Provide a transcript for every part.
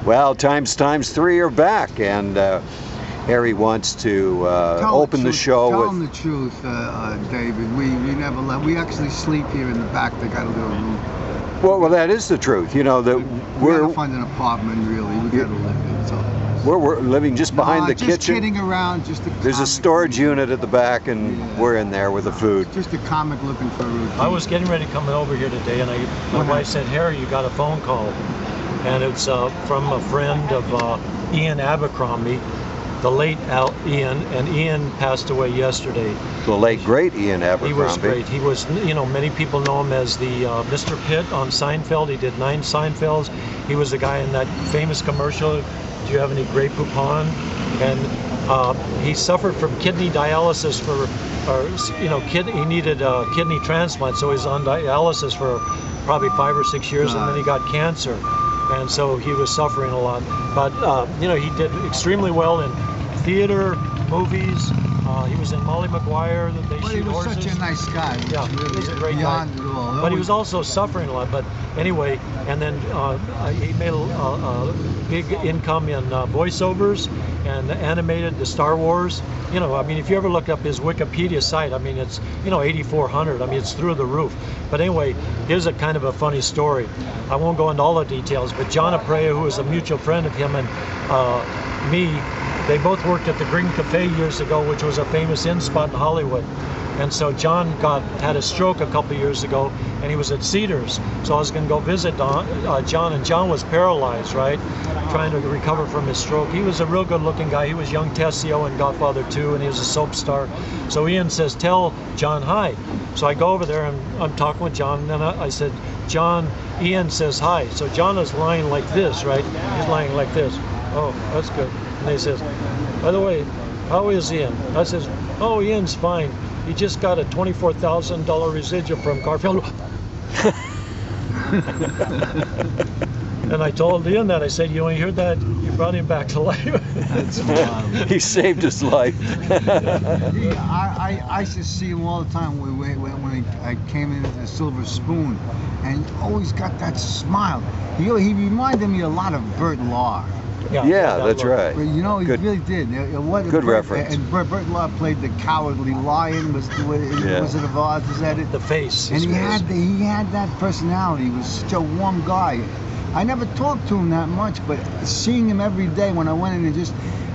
Well, times three are back, and Harry wants to open the show Tell with... him the truth, David. We never left. We actually sleep here in the back. They got a little room. Well, that is the truth. You know, that we gotta find an apartment, really. We gotta live in. So. We're living just behind the just kitchen. Just kidding around. Just There's a storage unit at the back, and we're in there with the food. Just a comic looking for a routine. I was getting ready to come over here today, and my wife said, "Harry, you got a phone call," and it's from a friend of Ian Abercrombie, the late Ian, and Ian passed away yesterday. The late great Ian Abercrombie. He was great. He was, you know, many people know him as the Mr. Pitt on Seinfeld. He did 9 Seinfelds. He was the guy in that famous commercial, "Do you have any Grey Poupon?" And he suffered from kidney dialysis he needed a kidney transplant, so he was on dialysis for probably 5 or 6 years, and then he got cancer. And so he was suffering a lot. But, you know, he did extremely well in theater, movies. He was in Molly Maguire, that they shoot horses. He was such a nice guy. Yeah, really, he's a great guy. But he was also suffering a lot. But anyway, and then he made a big income in voiceovers and animated the Star Wars. You know, I mean, if you ever look up his Wikipedia site, I mean, it's, you know, 8,400. I mean, it's through the roof. But anyway, here's a kind of a funny story. I won't go into all the details, but John Aprea, who was a mutual friend of him and me, they both worked at the Green Cafe years ago, which was a famous inn spot in Hollywood. And so John had a stroke a couple years ago, and he was at Cedars. So I was going to go visit John, and John was paralyzed, right, trying to recover from his stroke. He was a real good-looking guy. He was young Tessio in Godfather 2, and he was a soap star. So Ian says, "Tell John hi." So I go over there, and I'm talking with John, and then I said, "John, Ian says hi." So John is lying like this, right? He's lying like this. "Oh, that's good." And he says, "By the way, how is Ian?" I says, "Oh, Ian's fine. He just got a $24,000 residual from Garfield." And I told Ian that. I said, "You only heard that? You brought him back to life." That's wild. He saved his life. I used to see him all the time when I came in with the Silver Spoon, and he always got that smile. He reminded me a lot of Burt Lahr. Yeah, that's right. You know, he really did. Good reference. And Burt Lahr played the cowardly lion. Was Wizard of Oz? Was that it? The face. And he had that personality. He was such a warm guy. I never talked to him that much, but seeing him every day when I went in and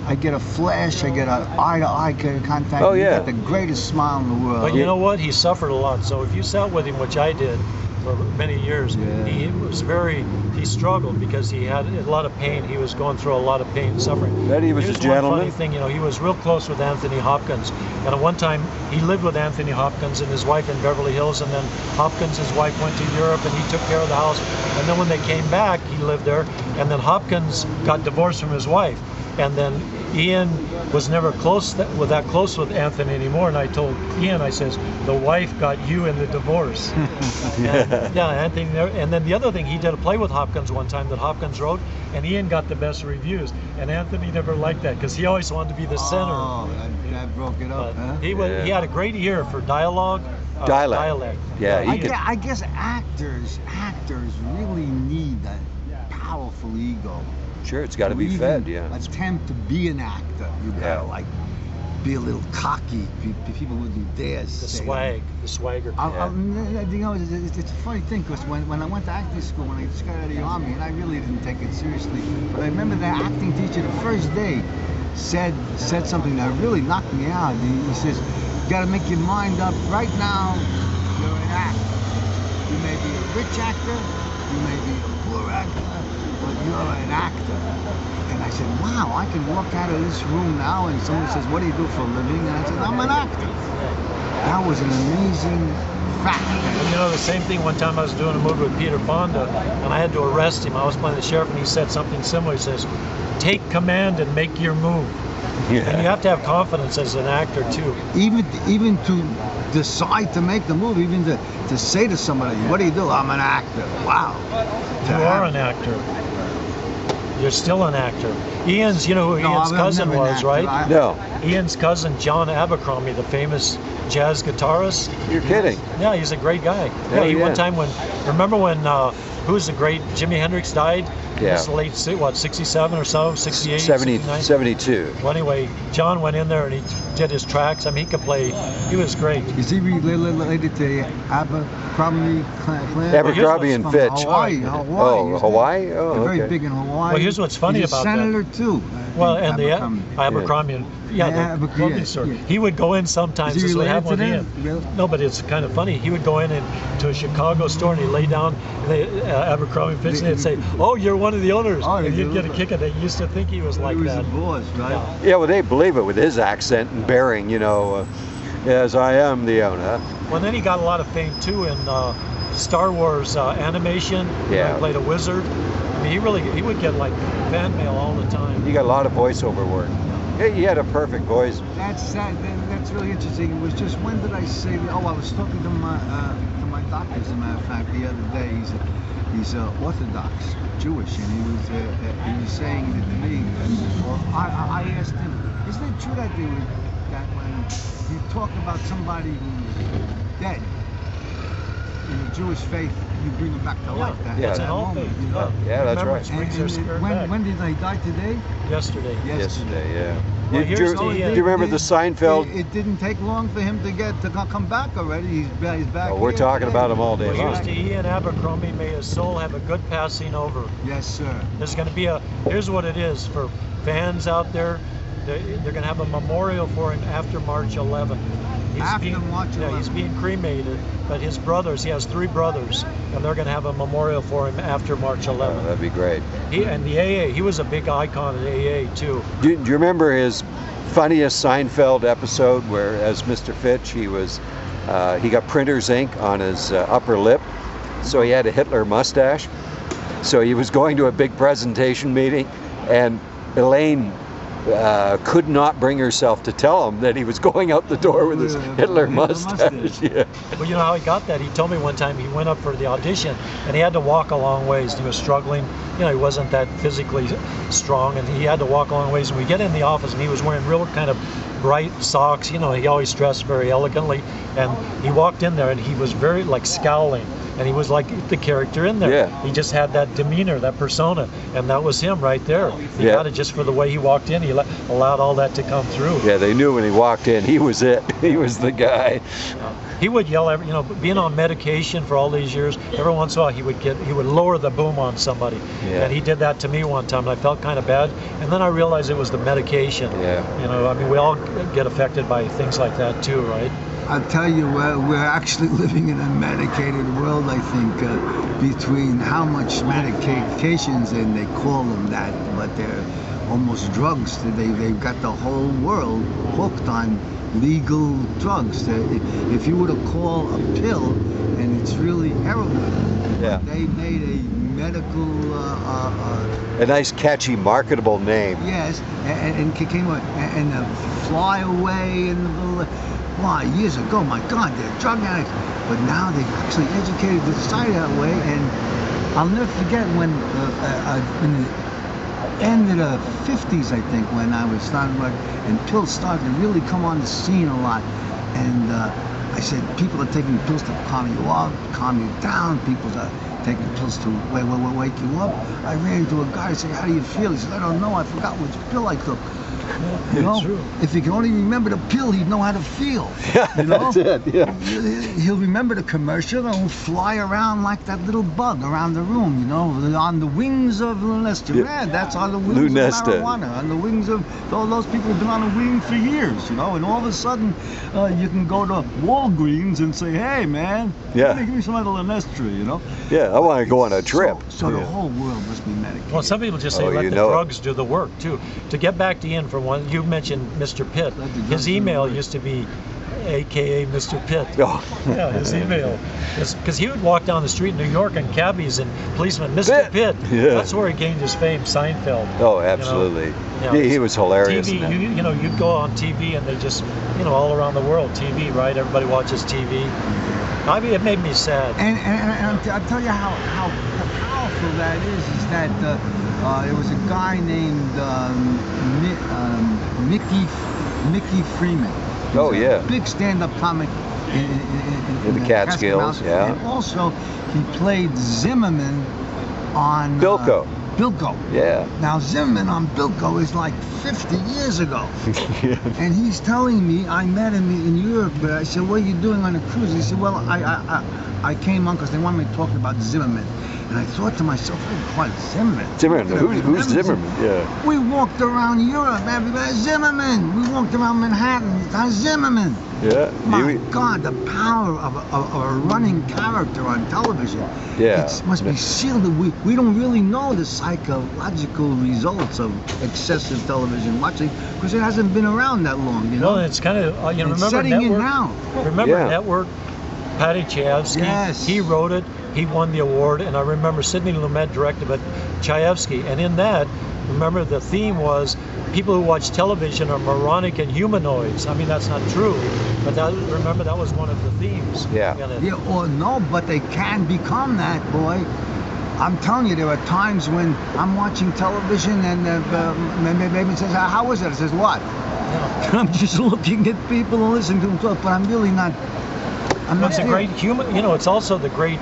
I get a flash, I get an eye-to-eye contact. Oh, He yeah. got the greatest smile in the world. But you know what? He suffered a lot. So if you sat with him, which I did for many years, he struggled because he had a lot of pain. He was going through a lot of pain and suffering. That he was a gentleman. One funny thing, you know, he was real close with Anthony Hopkins. And at one time, he lived with Anthony Hopkins and his wife in Beverly Hills. And then Hopkins, his wife, went to Europe and he took care of the house. And then when they came back, he lived there. And then Hopkins got divorced from his wife. And then Ian was never that close with Anthony anymore. And I told Ian, I says, "The wife got you in the divorce." Anthony. And then the other thing, he did a play with Hopkins one time that Hopkins wrote, and Ian got the best reviews. And Anthony never liked that because he always wanted to be the center. Oh, that broke it up, huh? He had a great ear for dialogue. Dialect. Yeah. I guess actors really need that powerful ego. Sure, it's got to be fed, yeah. Attempt to be an actor. You gotta be a little cocky. People wouldn't dare say the swagger. You know, it's a funny thing because when I went to acting school, when I just got out of the army, and I really didn't take it seriously, but I remember the acting teacher the first day said something that really knocked me out. He says, "You got to make your mind up. Right now, you're an actor. You may be a rich actor, you may be a poor actor, but you're an actor." And I said, "Wow, I can walk out of this room now and someone says, 'What do you do for a living?' And I said, 'I'm an actor.'" That was an amazing fact. And you know, the same thing, one time I was doing a movie with Peter Fonda and I had to arrest him. I was playing the sheriff and he said something similar. He says, "Take command and make your move." Yeah. And you have to have confidence as an actor too. Even to decide to make the move, even to say to somebody, "What do you do?" "I'm an actor." Wow. You are an actor. You're still an actor. Ian's, you know who Ian's cousin was, right? No. Ian's cousin, John Abercrombie, the famous jazz guitarist. You're kidding. Yeah, he's a great guy. One time remember when, who's the great, Jimi Hendrix died? Yeah. This is late, what, 67 or so, 68, 69? 72. Well, anyway, John went in there and he did his tracks. I mean, he could play. He was great. Is he related to Abercrombie clan? Abercrombie and Fitch. Hawaii. Oh, Hawaii? Oh, They're very okay. big in Hawaii. Well, here's what's funny He's a about senator that. too. Well, and Abercrombie. the clothing store. He would go in sometimes. Is he This would related happen to with them? Ian. Really? No, but it's kind of funny. He would go in to a Chicago store and he'd lay down. Abercrombie and Fitch, and they'd say, "Oh, you're one of the owners," Oh, and you'd you- get a kick at it. You used to think he was like He was that. the boss, right? Yeah. Yeah, well, they believe it with his accent and bearing, you know. Yes, I am the owner. Well, then he got a lot of fame too in Star Wars animation. Yeah. He played a wizard. I mean, he would get like fan mail all the time. He got a lot of voiceover work. He had a perfect voice. That's really interesting. It was just, when did I say? Oh, I was talking to my doctor, as a matter of fact, the other day. He's Orthodox Jewish, and he was saying that to me. I asked him, isn't it true that when you talk about somebody who's dead in the Jewish faith, you bring them back to life? Yeah. It's an old moment, faith. you know? Yeah, that's right. Brings their spirit back. When did they die today? Yesterday. Yesterday, yeah. Well, do here's you remember the Seinfeld? It didn't take long for him to come back already. He's back. Oh, we're here talking today. about him all day Well, long. here's to Ian Abercrombie. May his soul have a good passing over. Yes, sir. There's going to be here's what it is for fans out there. They're going to have a memorial for him after March 11th. He's being cremated, but his brothers, he has 3 brothers, and they're going to have a memorial for him after March 11th. Oh, that'd be great. And the AA, he was a big icon at AA too. Do you remember his funniest Seinfeld episode where, as Mr. Fitch, he got printer's ink on his upper lip, so he had a Hitler mustache. So he was going to a big presentation meeting, and Elaine could not bring herself to tell him that he was going out the door with his Hitler mustache. Yeah. Well, you know how he got that? He told me one time he went up for the audition and he had to walk a long ways. He was struggling. You know, he wasn't that physically strong, and he had to walk a long ways. And we get in the office, and he was wearing real kind of bright socks. You know, he always dressed very elegantly. And he walked in there, and he was very, like, scowling. And he was like the character in there. Yeah. He just had that demeanor, that persona, and that was him right there. He got it just for the way he walked in. He allowed all that to come through. Yeah, they knew when he walked in, he was it. He was the guy. He would yell, being on medication for all these years, every once in a while he would lower the boom on somebody. Yeah. And he did that to me one time, and I felt kind of bad. And then I realized it was the medication. Yeah. You know, I mean, we all get affected by things like that too, right? I'll tell you, we're actually living in a medicated world, I think, between how much medications, and they call them that, but they're almost drugs. They've got the whole world hooked on legal drugs. If you were to call a pill, and it's really heroin, Yeah. they made a medical A nice, catchy, marketable name. yes, and came and fly away and the years ago, my God, they're drug addicts. But now they've actually educated the society that way, and I'll never forget when in the end of the 50s, I think, when I was starting to work, and pills started to really come on the scene a lot. And I said, people are taking pills to calm you up, calm you down. People are taking pills to wake you up. I ran into a guy and said, how do you feel? He said, I don't know, I forgot which pill I took. You know, true. if he can only remember the pill, he'd know how to feel. Yeah, You know? that's it. Yeah. He'll remember the commercial and he'll fly around like that little bug around the room, you know, on the wings of Lunesta. Yeah. That's on the wings Lunesta. of marijuana, on the wings of all those people who've been on the wing for years, you know, and all of a sudden you can go to Walgreens and say, hey, man, Yeah. give me some of the Lunesta, you know. Yeah, I want to go on a trip. So the Yeah. whole world must be medicated. Well, some people just say Oh, let you the know it. drugs do the work too. To get back to Ian for one, you mentioned Mr. Pitt. Let the drugs His do the email work. used to be AKA Mr. Pitt. Oh. Yeah, his email. Because he would walk down the street in New York and cabbies and policemen, Mr. Pitt. Yeah. That's where he gained his fame, Seinfeld. Oh, absolutely. You know, he was hilarious. TV, in that. you'd go on TV and they just, all around the world, TV, right? Everybody watches TV. I mean, it made me sad. And I'll tell you how powerful that is that there was a guy named Mickey Freeman. He Oh, was a yeah. big stand-up comic In the Catskills, Mountains. yeah. And also, he played Zimmerman on Bilko. Bilko. Yeah. Now Zimmerman on Bilko is like 50 years ago. And he's telling me, I met him in Europe, but I said, what are you doing on a cruise? He said, well, I came on because they wanted me to talk about Zimmerman. And I thought to myself, oh, what, Zimmerman? Zimmerman, who's Zimmerman? Yeah. We walked around Europe, everybody, Zimmerman. We walked around Manhattan, Zimmerman. Yeah. My God, the power of a running character on television. Yeah. It must be sealed. We don't really know the psychological results of excessive television watching because it hasn't been around that long, you know? Well, it's kind of, you know, it's remember setting Network? in now. Remember Network? Patty Chayefsky, Yes. he wrote it, he won the award, and I remember Sidney Lumet directed it, Chayefsky, and in that, remember the theme was people who watch television are moronic and humanoids. I mean, that's not true, but remember that was one of the themes. Yeah. Yeah, or no, but they can become that, boy. I'm telling you, there are times when I'm watching television and maybe it says, how was it? It says, what? Yeah. I'm just looking at people and listening to them talk, but I'm really not. It's a great human, you know, it's also the great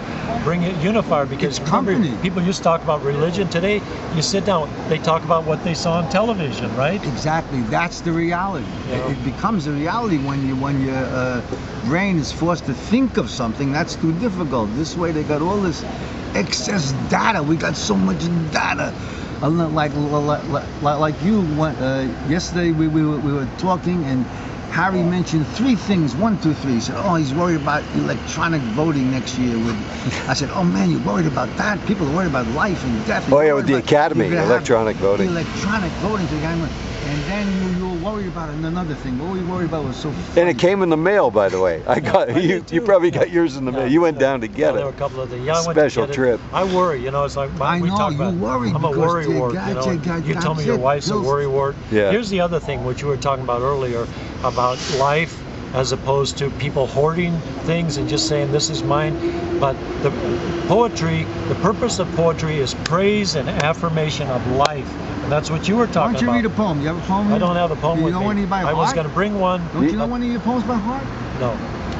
unifier because remember, people used to talk about religion. Today, you sit down, they talk about what they saw on television, right? Exactly, that's the reality. Yeah. It becomes a reality when your brain is forced to think of something that's too difficult. This way, they got all this excess data. We got so much data. Like you went yesterday, we were talking and Harry mentioned 3 things, 1, 2, 3. He said, oh, he's worried about electronic voting next year. I said, oh man, you're worried about that? People are worried about life and death. Oh yeah, with the Academy, electronic voting. Electronic voting. And then you were worried about another thing. What were you worried about was so funny. And it came in the mail, by the way. I got you probably got yours in the mail. You went down to get it. There were a couple of things. Yeah, I went Special to get trip. I worry, you know. It's like we talk about. I'm a worry wart. You told me your wife's a worry wart. Yeah. Here's the other thing, which you were talking about earlier, about life as opposed to people hoarding things and just saying this is mine. But the purpose of poetry is praise and affirmation of life. And that's what you were talking about. Why don't you read a poem? You have a poem? I don't have a poem with me. You know any by heart? I was going to bring one. Don't you know one of your poems by heart? No.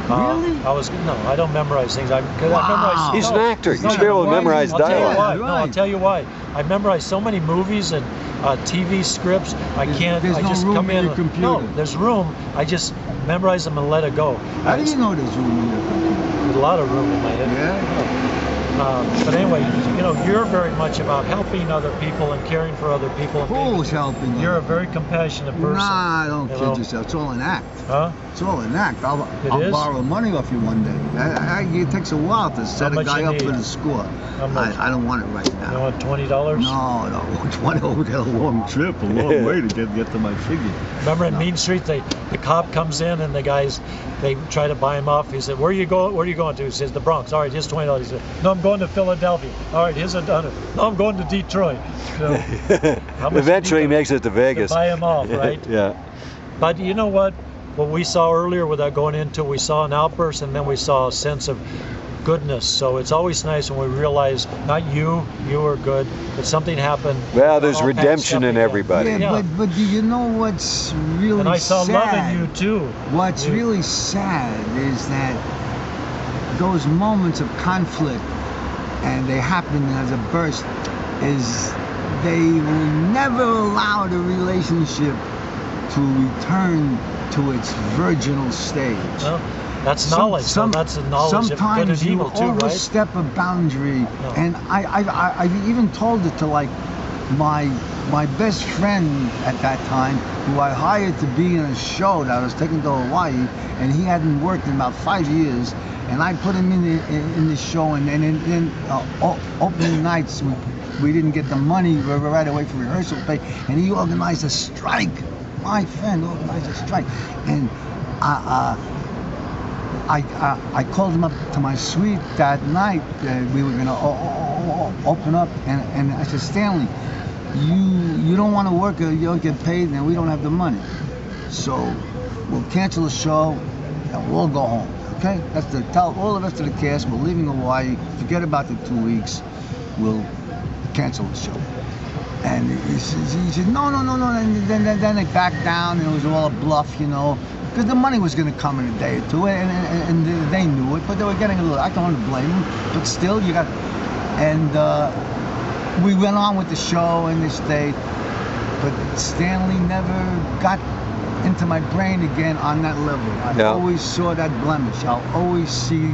Really? I don't memorize things. I memorize. He's an actor. You should be able to memorize dialogue. I'll tell you why. I memorize so many movies and TV scripts. I can't. There's I no just room come in in. your computer. No, there's room. I just memorize them and let it go. How do you know there's room in your computer? There's a lot of room in my head. Yeah. But anyway, you know, you're very much about helping other people and caring for other people. Who's helping you? You're a very compassionate person. Nah, don't kid yourself. It's all an act. Huh? It's all an act. I'll is? borrow money off you one day. It takes a while to set a guy up for the score. I don't want it right now. You want $20? No, 20. Oh, we got a long trip, a long way to get to my figure. Remember in Mean Street, the cop comes in and the guys, they try to buy him off. He said, where are you going to? He says, the Bronx. All right, here's $20. He said, no, I'm going to Philadelphia. All right, here's $1. No, I'm going to Detroit. So, eventually he makes it to Vegas. To buy him off, right? Yeah. But you know what? What we saw earlier without going into, we saw an outburst and then we saw a sense of goodness. So it's always nice when we realize not you were good, but something happened. Well, there's redemption in everybody. Yeah, but do you know what's really sad? And I saw love in you too. What's really sad is that those moments of conflict, and they happen as a burst, is they will never allow the relationship to return to its virginal stage. Well, that's knowledge. That's the knowledge of good and evil too, right? Sometimes you overstep a boundary, and I've even told it to like my best friend at that time, who I hired to be in a show that I was taking to Hawaii, and he hadn't worked in about 5 years, and I put him in the show, and in opening nights we didn't get the money right away for rehearsal pay, and he organized a strike. My friend organized a strike, and I called him up to my suite that night. We were gonna open up, and I said, Stanley, you don't want to work, you don't get paid, and we don't have the money, so we'll cancel the show and we'll go home. Okay? That's to tell all the rest of the cast we're leaving Hawaii. Forget about the 2 weeks. We'll cancel the show. And he said, no. And then they backed down, and it was all a bluff, you know, because the money was going to come in a day or two, and they knew it, but they were getting a little. I don't want to blame them, but still, you got. And we went on with the show and they stayed, but Stanley never got into my brain again on that level. I always saw that blemish. I'll always see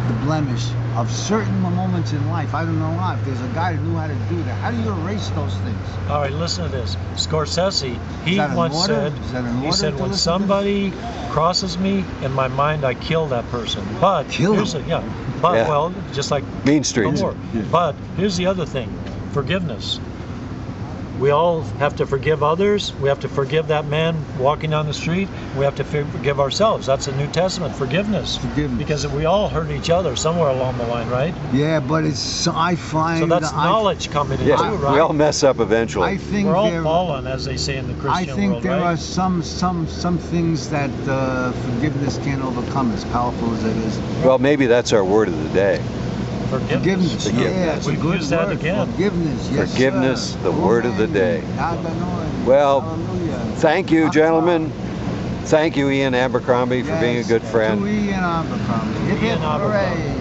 the blemish of certain moments in life. I don't know why. If there's a guy who knew how to do that, how do you erase those things? All right, listen to this. Scorsese, he once said, when somebody crosses me in my mind, I kill that person. But well, just like Mean Streets. But here's the other thing: forgiveness. We all have to forgive others. We have to forgive that man walking down the street. We have to forgive ourselves. That's the New Testament, forgiveness. Because we all hurt each other somewhere along the line, right? Yeah, but I find... So that's knowledge coming in too, right? We all mess up eventually. I think we're all fallen, as they say in the Christian world, I think there are some things that forgiveness can't overcome, as powerful as it is. Well, maybe that's our word of the day. Forgiveness. Yeah, it's a good use that word. again. Forgiveness. Yes, Forgiveness, sir. the word of the day. Hallelujah. Well, Hallelujah. thank you, gentlemen. Thank you, Ian Abercrombie, for being a good friend. To Ian Abercrombie. Hip, hip, hooray.